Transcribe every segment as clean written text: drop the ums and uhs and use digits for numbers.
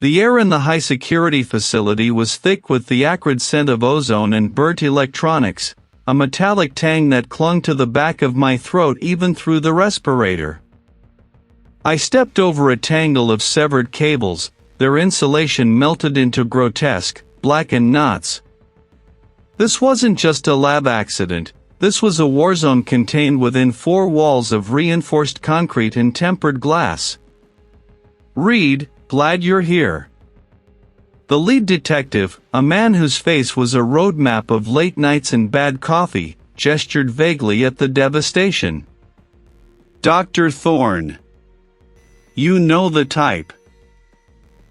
The air in the high-security facility was thick with the acrid scent of ozone and burnt electronics, a metallic tang that clung to the back of my throat even through the respirator. I stepped over a tangle of severed cables, their insulation melted into grotesque, blackened knots. This wasn't just a lab accident, this was a warzone contained within 4 walls of reinforced concrete and tempered glass. "Reed, glad you're here." The lead detective, a man whose face was a roadmap of late nights and bad coffee, gestured vaguely at the devastation. "Dr. Thorne. You know the type.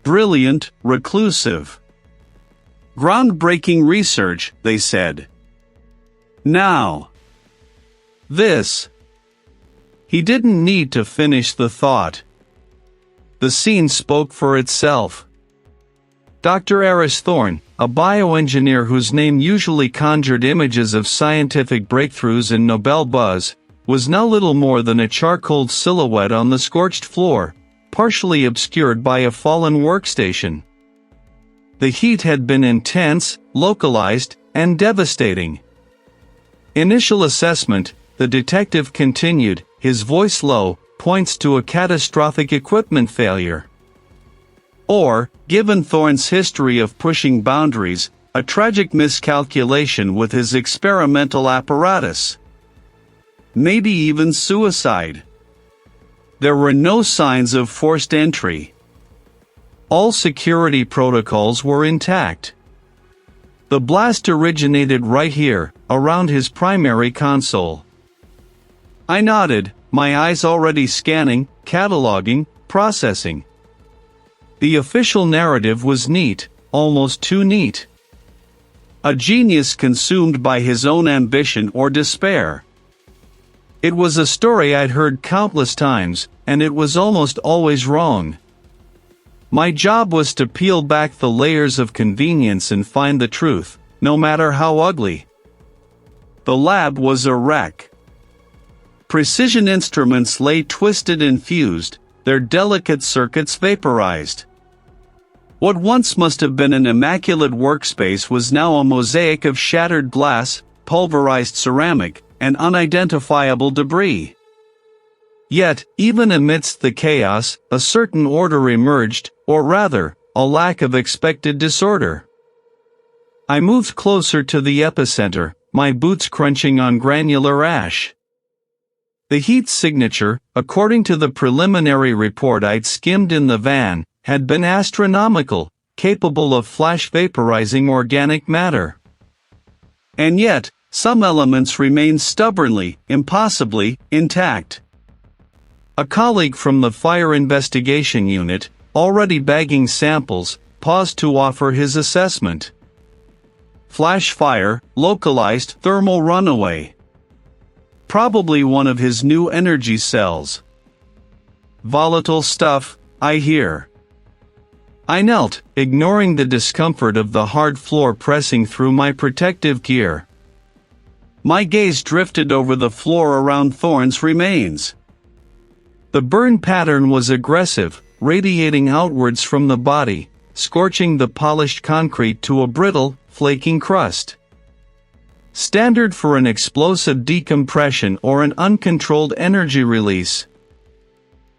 Brilliant, reclusive. Groundbreaking research," they said. "Now. This." He didn't need to finish the thought. The scene spoke for itself. Dr. Aris Thorne, a bioengineer whose name usually conjured images of scientific breakthroughs and Nobel buzz, was now little more than a charcoal silhouette on the scorched floor, partially obscured by a fallen workstation. The heat had been intense, localized, and devastating. Initial assessment, the detective continued, his voice low, points to a catastrophic equipment failure. Or, given Thorne's history of pushing boundaries, a tragic miscalculation with his experimental apparatus. Maybe even suicide. There were no signs of forced entry. All security protocols were intact. The blast originated right here, around his primary console. I nodded, my eyes already scanning, cataloging, processing. The official narrative was neat, almost too neat. A genius consumed by his own ambition or despair. It was a story I'd heard countless times, and it was almost always wrong. My job was to peel back the layers of convenience and find the truth, no matter how ugly. The lab was a wreck. Precision instruments lay twisted and fused, their delicate circuits vaporized. What once must have been an immaculate workspace was now a mosaic of shattered glass, pulverized ceramic, and unidentifiable debris. Yet, even amidst the chaos, a certain order emerged, or rather, a lack of expected disorder. I moved closer to the epicenter, my boots crunching on granular ash. The heat signature, according to the preliminary report I'd skimmed in the van, had been astronomical, capable of flash vaporizing organic matter. And yet, some elements remained stubbornly, impossibly, intact. A colleague from the Fire Investigation Unit, already bagging samples, paused to offer his assessment. Flash fire, localized thermal runaway. Probably one of his new energy cells. Volatile stuff, I hear. I knelt, ignoring the discomfort of the hard floor pressing through my protective gear. My gaze drifted over the floor around Thorne's remains. The burn pattern was aggressive, radiating outwards from the body, scorching the polished concrete to a brittle, flaking crust. Standard for an explosive decompression or an uncontrolled energy release.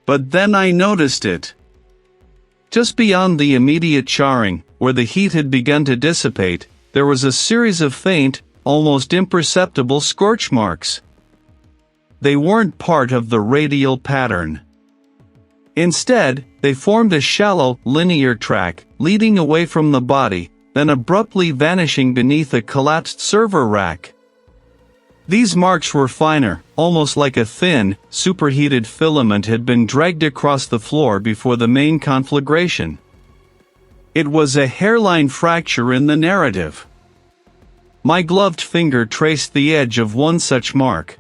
But then I noticed it. Just beyond the immediate charring, where the heat had begun to dissipate, there was a series of faint, almost imperceptible scorch marks. They weren't part of the radial pattern. Instead, they formed a shallow, linear track, leading away from the body, then abruptly vanishing beneath a collapsed server rack. These marks were finer, almost like a thin, superheated filament had been dragged across the floor before the main conflagration. It was a hairline fracture in the narrative. My gloved finger traced the edge of one such mark.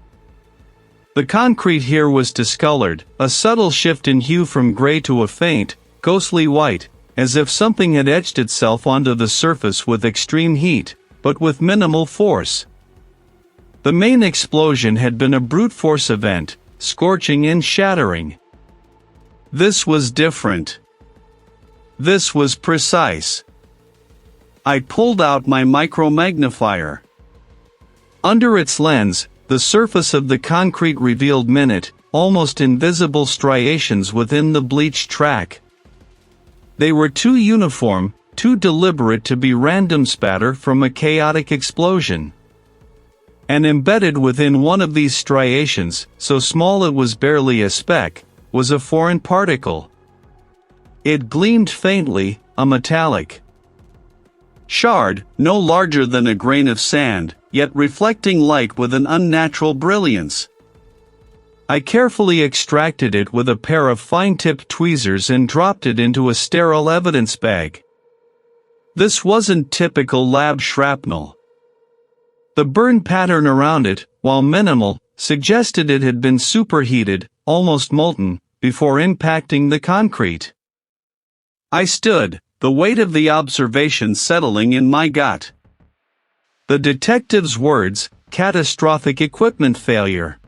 The concrete here was discolored, a subtle shift in hue from gray to a faint, ghostly white, as if something had etched itself onto the surface with extreme heat, but with minimal force. The main explosion had been a brute force event, scorching and shattering. This was different. This was precise. I pulled out my micro-magnifier. Under its lens, the surface of the concrete revealed minute, almost invisible striations within the bleached track. They were too uniform, too deliberate to be random spatter from a chaotic explosion. And embedded within one of these striations, so small it was barely a speck, was a foreign particle. It gleamed faintly, a metallic shard, no larger than a grain of sand, yet reflecting light with an unnatural brilliance. I carefully extracted it with a pair of fine-tipped tweezers and dropped it into a sterile evidence bag. This wasn't typical lab shrapnel. The burn pattern around it, while minimal, suggested it had been superheated, almost molten, before impacting the concrete. I stood, the weight of the observation settling in my gut. The detective's words, catastrophic equipment failure.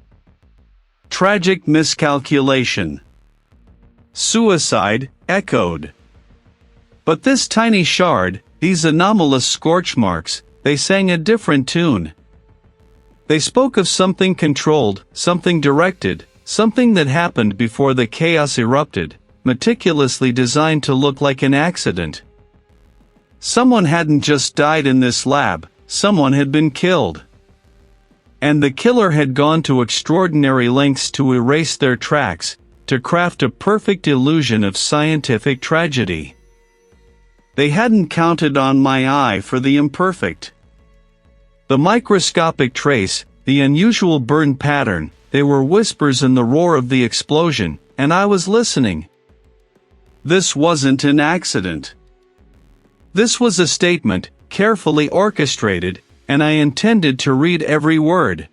Tragic miscalculation. Suicide, echoed. But this tiny shard, these anomalous scorch marks, they sang a different tune. They spoke of something controlled, something directed, something that happened before the chaos erupted, meticulously designed to look like an accident. Someone hadn't just died in this lab, someone had been killed. And the killer had gone to extraordinary lengths to erase their tracks, to craft a perfect illusion of scientific tragedy. They hadn't counted on my eye for the imperfect. The microscopic trace, the unusual burn pattern, they were whispers in the roar of the explosion, and I was listening. This wasn't an accident. This was a statement, carefully orchestrated, and I intended to read every word.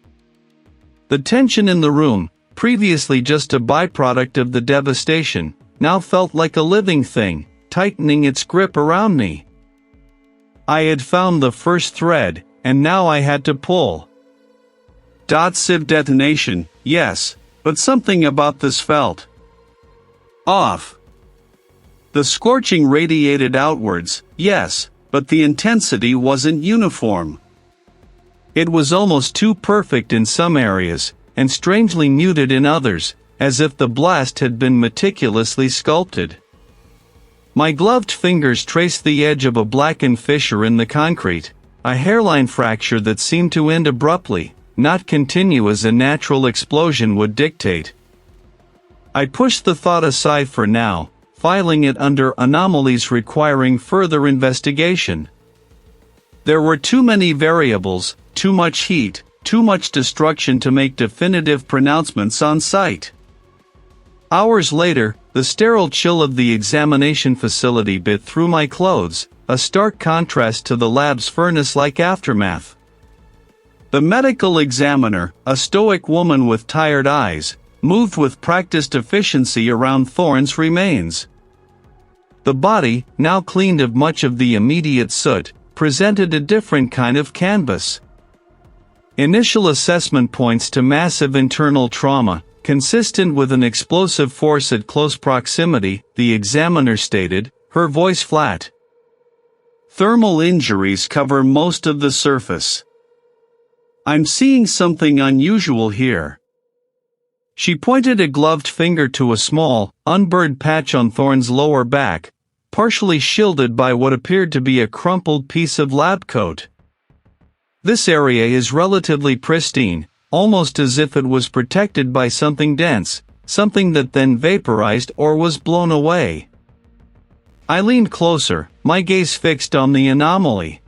The tension in the room, previously just a byproduct of the devastation, now felt like a living thing, tightening its grip around me. I had found the first thread, and now I had to pull. Sieve detonation, yes, but something about this felt off. The scorching radiated outwards, yes, but the intensity wasn't uniform. It was almost too perfect in some areas, and strangely muted in others, as if the blast had been meticulously sculpted. My gloved fingers traced the edge of a blackened fissure in the concrete, a hairline fracture that seemed to end abruptly, not continue as a natural explosion would dictate. I pushed the thought aside for now, filing it under anomalies requiring further investigation. There were too many variables, too much heat, too much destruction to make definitive pronouncements on site. Hours later, the sterile chill of the examination facility bit through my clothes, a stark contrast to the lab's furnace-like aftermath. The medical examiner, a stoic woman with tired eyes, moved with practiced efficiency around Thorne's remains. The body, now cleaned of much of the immediate soot, presented a different kind of canvas. Initial assessment points to massive internal trauma, consistent with an explosive force at close proximity, the examiner stated, her voice flat. Thermal injuries cover most of the surface. I'm seeing something unusual here. She pointed a gloved finger to a small, unburned patch on Thorne's lower back, partially shielded by what appeared to be a crumpled piece of lab coat. This area is relatively pristine, almost as if it was protected by something dense, something that then vaporized or was blown away. I leaned closer, my gaze fixed on the anomaly.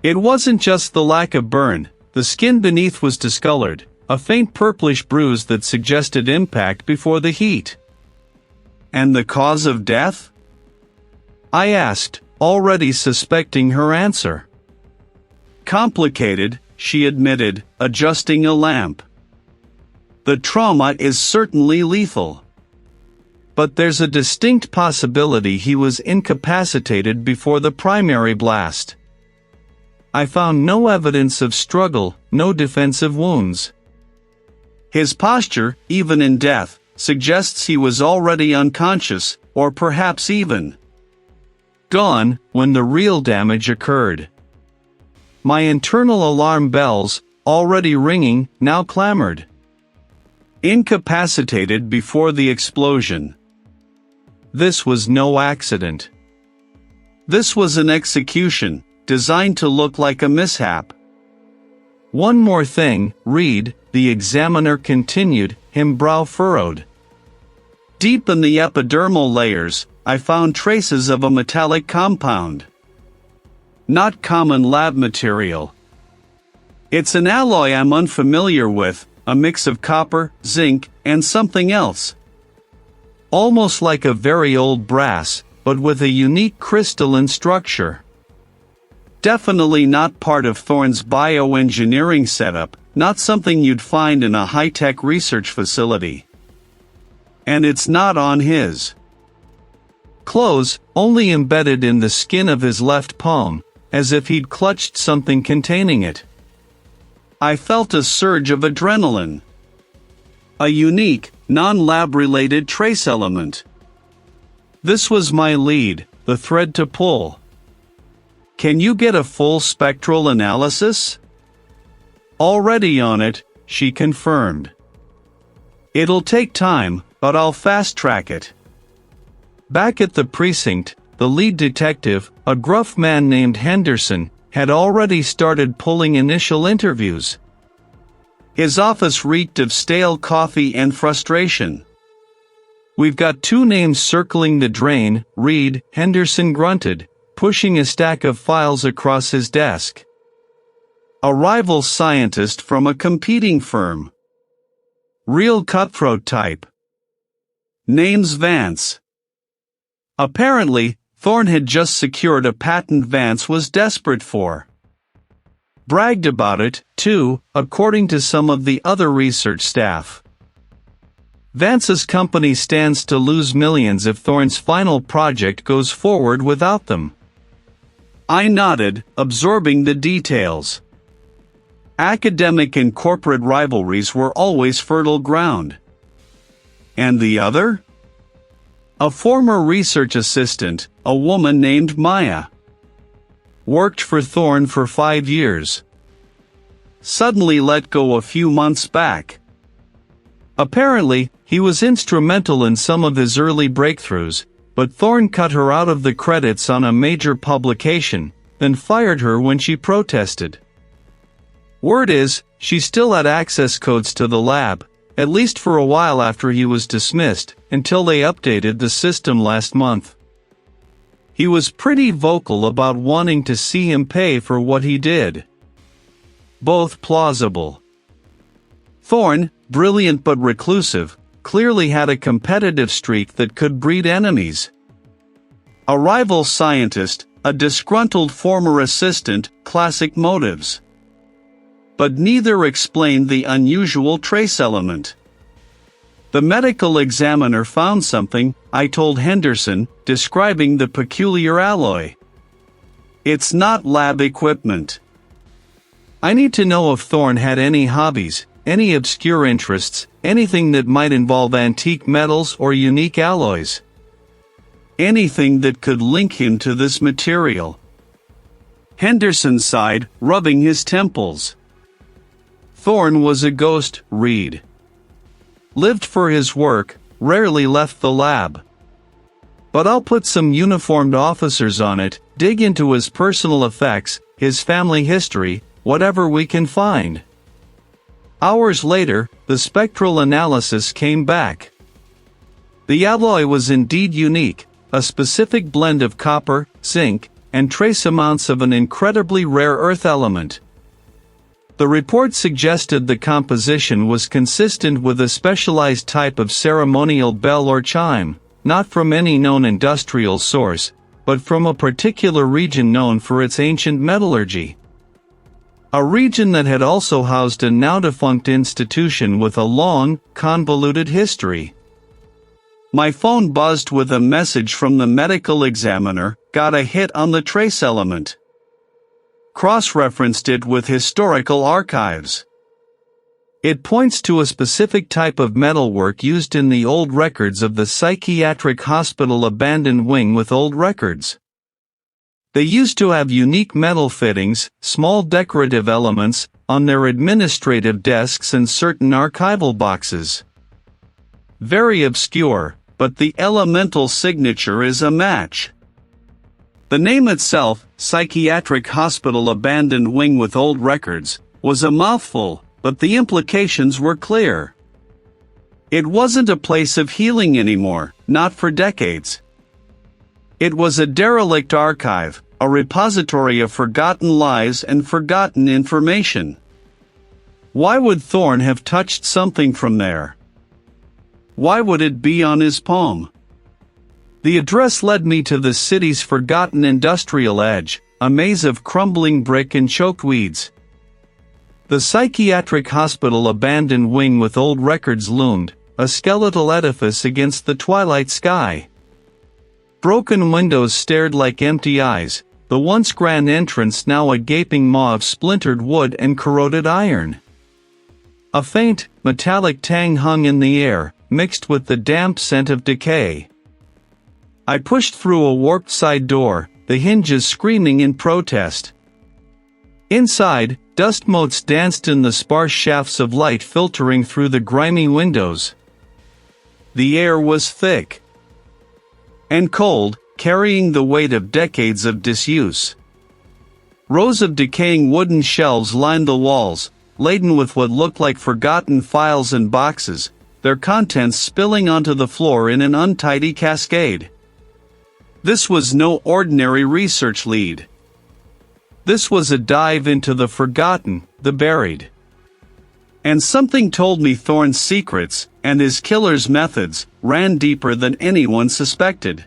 It wasn't just the lack of burn, the skin beneath was discolored, a faint purplish bruise that suggested impact before the heat. And the cause of death? I asked, already suspecting her answer. Complicated, she admitted, adjusting a lamp. The trauma is certainly lethal. But there's a distinct possibility he was incapacitated before the primary blast. I found no evidence of struggle, no defensive wounds. His posture, even in death, suggests he was already unconscious, or perhaps even Gone, when the real damage occurred. My internal alarm bells, already ringing, now clamored. Incapacitated before the explosion. This was no accident. This was an execution, designed to look like a mishap. One more thing, Reed, the examiner continued, him brow furrowed. Deep in the epidermal layers, I found traces of a metallic compound. Not common lab material. It's an alloy I'm unfamiliar with, a mix of copper, zinc, and something else. Almost like a very old brass, but with a unique crystalline structure. Definitely not part of Thorne's bioengineering setup, not something you'd find in a high-tech research facility. And it's not on his clothes, only embedded in the skin of his left palm, as if he'd clutched something containing it. I felt a surge of adrenaline. A unique, non-lab-related trace element. This was my lead, the thread to pull. Can you get a full spectral analysis? Already on it, she confirmed. It'll take time, but I'll fast-track it. Back at the precinct, the lead detective, a gruff man named Henderson, had already started pulling initial interviews. His office reeked of stale coffee and frustration. We've got two names circling the drain, Reed, Henderson grunted, pushing a stack of files across his desk. A rival scientist from a competing firm. Real cutthroat type. Name's Vance. Apparently, Thorne had just secured a patent Vance was desperate for. Bragged about it, too, according to some of the other research staff. Vance's company stands to lose millions if Thorne's final project goes forward without them. I nodded, absorbing the details. Academic and corporate rivalries were always fertile ground. And the other? A former research assistant, a woman named Maya. Worked for Thorne for 5 years. Suddenly let go a few months back. Apparently, he was instrumental in some of his early breakthroughs, but Thorne cut her out of the credits on a major publication, then fired her when she protested. Word is, she still had access codes to the lab, at least for a while after he was dismissed, until they updated the system last month. He was pretty vocal about wanting to see him pay for what he did. Both plausible. Thorne, brilliant but reclusive, clearly had a competitive streak that could breed enemies. A rival scientist, a disgruntled former assistant, classic motives. But neither explained the unusual trace element. The medical examiner found something, I told Henderson, describing the peculiar alloy. It's not lab equipment. I need to know if Thorne had any hobbies, any obscure interests, anything that might involve antique metals or unique alloys. Anything that could link him to this material. Henderson sighed, rubbing his temples. Thorne was a ghost, Reed. Lived for his work, rarely left the lab. But I'll put some uniformed officers on it, dig into his personal effects, his family history, whatever we can find. Hours later, the spectral analysis came back. The alloy was indeed unique, a specific blend of copper, zinc, and trace amounts of an incredibly rare earth element. The report suggested the composition was consistent with a specialized type of ceremonial bell or chime, not from any known industrial source, but from a particular region known for its ancient metallurgy. A region that had also housed a now-defunct institution with a long, convoluted history. My phone buzzed with a message from the medical examiner, got a hit on the trace element. Cross-referenced it with historical archives. It points to a specific type of metalwork used in the old records of the psychiatric hospital abandoned wing with old records. They used to have unique metal fittings, small decorative elements, on their administrative desks and certain archival boxes. Very obscure, but the elemental signature is a match. The name itself, Psychiatric Hospital Abandoned Wing with Old Records, was a mouthful, but the implications were clear. It wasn't a place of healing anymore, not for decades. It was a derelict archive, a repository of forgotten lies and forgotten information. Why would Thorne have touched something from there? Why would it be on his palm? The address led me to the city's forgotten industrial edge, a maze of crumbling brick and choked weeds. The psychiatric hospital abandoned wing with old records loomed, a skeletal edifice against the twilight sky. Broken windows stared like empty eyes, the once grand entrance now a gaping maw of splintered wood and corroded iron. A faint, metallic tang hung in the air, mixed with the damp scent of decay. I pushed through a warped side door, the hinges screaming in protest. Inside, dust motes danced in the sparse shafts of light filtering through the grimy windows. The air was thick and cold, carrying the weight of decades of disuse. Rows of decaying wooden shelves lined the walls, laden with what looked like forgotten files and boxes, their contents spilling onto the floor in an untidy cascade. This was no ordinary research lead. This was a dive into the forgotten, the buried. And something told me Thorne's secrets, and his killer's methods, ran deeper than anyone suspected.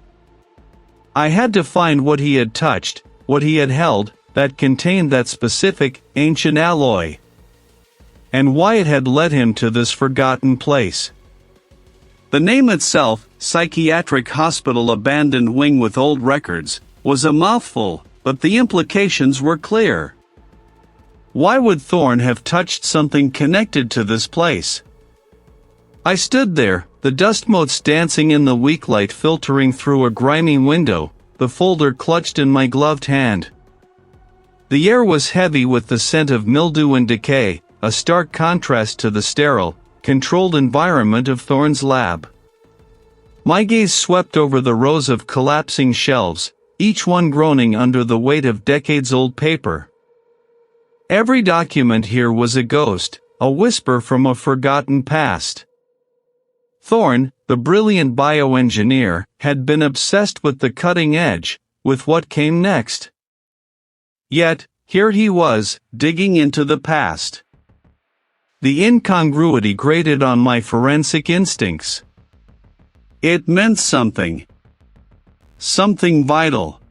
I had to find what he had touched, what he had held, that contained that specific, ancient alloy. And why it had led him to this forgotten place. The name itself, Psychiatric Hospital Abandoned Wing with Old Records, was a mouthful, but the implications were clear. Why would Thorne have touched something connected to this place? I stood there, the dust motes dancing in the weak light filtering through a grimy window, the folder clutched in my gloved hand. The air was heavy with the scent of mildew and decay, a stark contrast to the sterile, controlled environment of Thorne's lab. My gaze swept over the rows of collapsing shelves, each one groaning under the weight of decades-old paper. Every document here was a ghost, a whisper from a forgotten past. Thorne, the brilliant bioengineer, had been obsessed with the cutting edge, with what came next. Yet, here he was, digging into the past. The incongruity grated on my forensic instincts. It meant something. Something vital.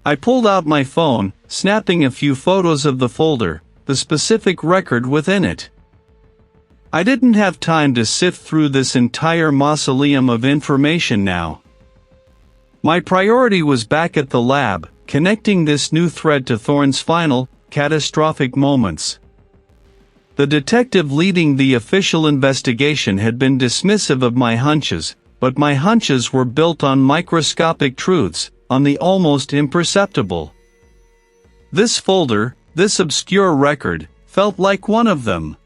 I pulled out my phone, snapping a few photos of the folder, the specific record within it. I didn't have time to sift through this entire mausoleum of information now. My priority was back at the lab, connecting this new thread to Thorne's final, catastrophic moments. The detective leading the official investigation had been dismissive of my hunches, but my hunches were built on microscopic truths, on the almost imperceptible. This folder, this obscure record, felt like one of them.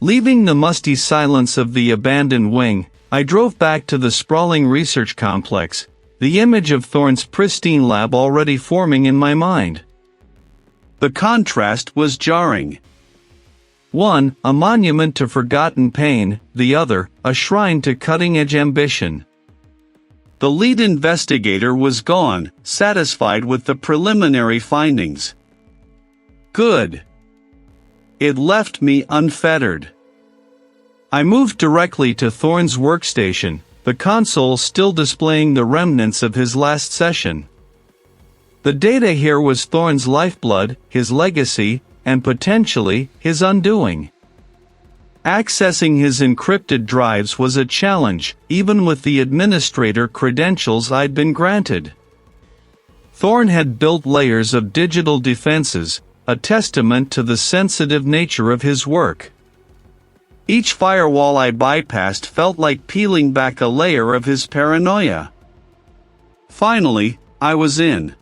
Leaving the musty silence of the abandoned wing, I drove back to the sprawling research complex, the image of Thorne's pristine lab already forming in my mind. The contrast was jarring. One, a monument to forgotten pain, the other, a shrine to cutting-edge ambition. The lead investigator was gone, satisfied with the preliminary findings. Good. It left me unfettered. I moved directly to Thorne's workstation, the console still displaying the remnants of his last session. The data here was Thorne's lifeblood, his legacy, and potentially, his undoing. Accessing his encrypted drives was a challenge, even with the administrator credentials I'd been granted. Thorne had built layers of digital defenses, a testament to the sensitive nature of his work. Each firewall I bypassed felt like peeling back a layer of his paranoia. Finally, I was in.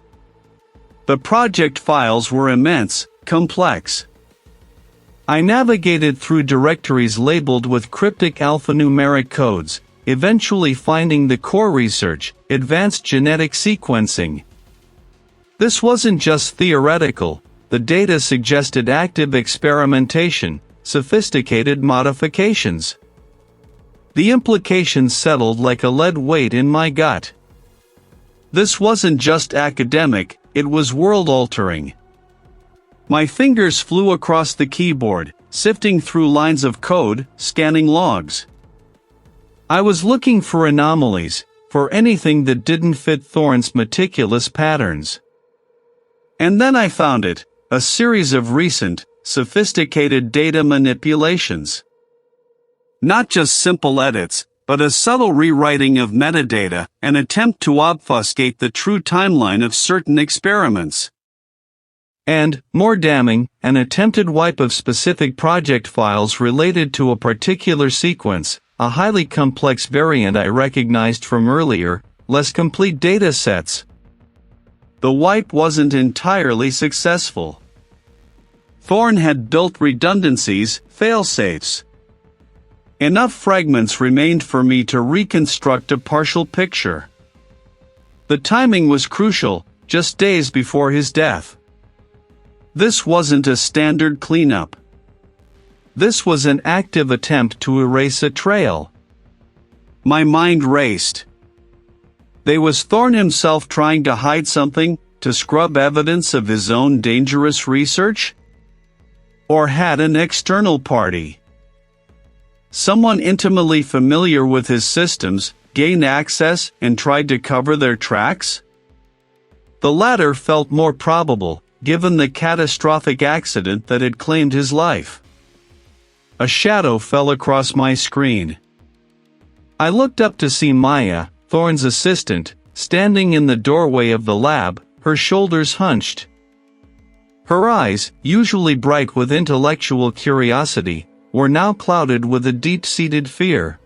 The project files were immense, complex. I navigated through directories labeled with cryptic alphanumeric codes, eventually finding the core research, advanced genetic sequencing. This wasn't just theoretical, the data suggested active experimentation, sophisticated modifications. The implications settled like a lead weight in my gut. This wasn't just academic, it was world-altering. My fingers flew across the keyboard, sifting through lines of code, scanning logs. I was looking for anomalies, for anything that didn't fit Thorne's meticulous patterns. And then I found it, a series of recent, sophisticated data manipulations. Not just simple edits, but a subtle rewriting of metadata, an attempt to obfuscate the true timeline of certain experiments. And, more damning, an attempted wipe of specific project files related to a particular sequence, a highly complex variant I recognized from earlier, less complete data sets. The wipe wasn't entirely successful. Thorne had built redundancies, fail-safes. Enough fragments remained for me to reconstruct a partial picture. The timing was crucial, just days before his death. This wasn't a standard cleanup. This was an active attempt to erase a trail. My mind raced. Was Thorne himself trying to hide something, to scrub evidence of his own dangerous research? Or had an external party, someone intimately familiar with his systems, gained access and tried to cover their tracks? The latter felt more probable, given the catastrophic accident that had claimed his life. A shadow fell across my screen. I looked up to see Maya, Thorne's assistant, standing in the doorway of the lab, her shoulders hunched. Her eyes, usually bright with intellectual curiosity, were now clouded with a deep-seated fear.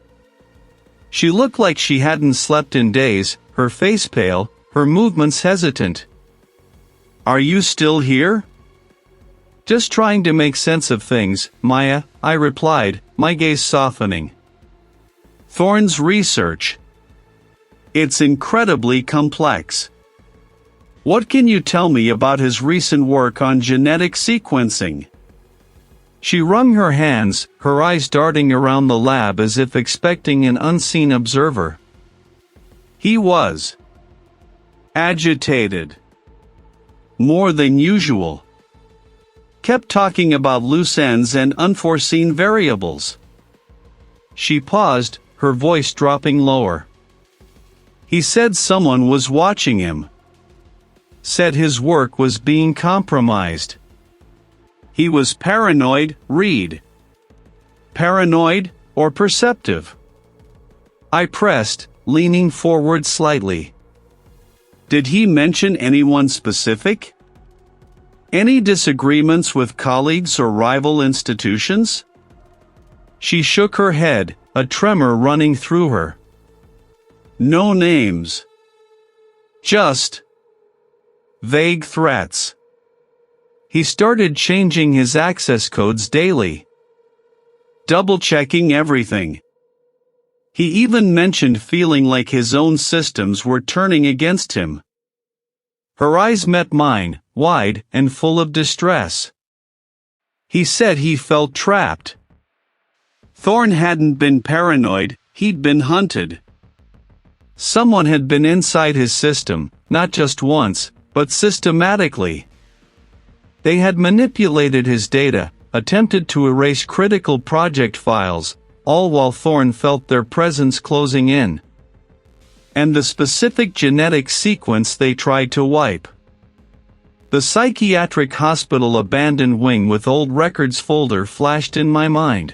She looked like she hadn't slept in days, her face pale, her movements hesitant. "Are you still here?" "Just trying to make sense of things, Maya," I replied, my gaze softening. "Thorne's research. It's incredibly complex. What can you tell me about his recent work on genetic sequencing?" She wrung her hands, her eyes darting around the lab as if expecting an unseen observer. He was agitated. More than usual. Kept talking about loose ends and unforeseen variables. She paused, her voice dropping lower. He said someone was watching him. Said his work was being compromised. He was paranoid, read. Paranoid, or perceptive? I pressed, leaning forward slightly. Did he mention anyone specific? Any disagreements with colleagues or rival institutions? She shook her head, a tremor running through her. No names. Just vague threats. He started changing his access codes daily. Double-checking everything. He even mentioned feeling like his own systems were turning against him. Her eyes met mine, wide and full of distress. He said he felt trapped. Thorne hadn't been paranoid, he'd been hunted. Someone had been inside his system, not just once, but systematically. They had manipulated his data, attempted to erase critical project files, all while Thorne felt their presence closing in. And the specific genetic sequence they tried to wipe. The psychiatric hospital abandoned wing with old records folder flashed in my mind.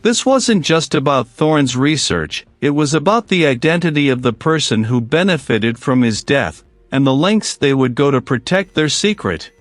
This wasn't just about Thorne's research, it was about the identity of the person who benefited from his death, and the lengths they would go to protect their secret.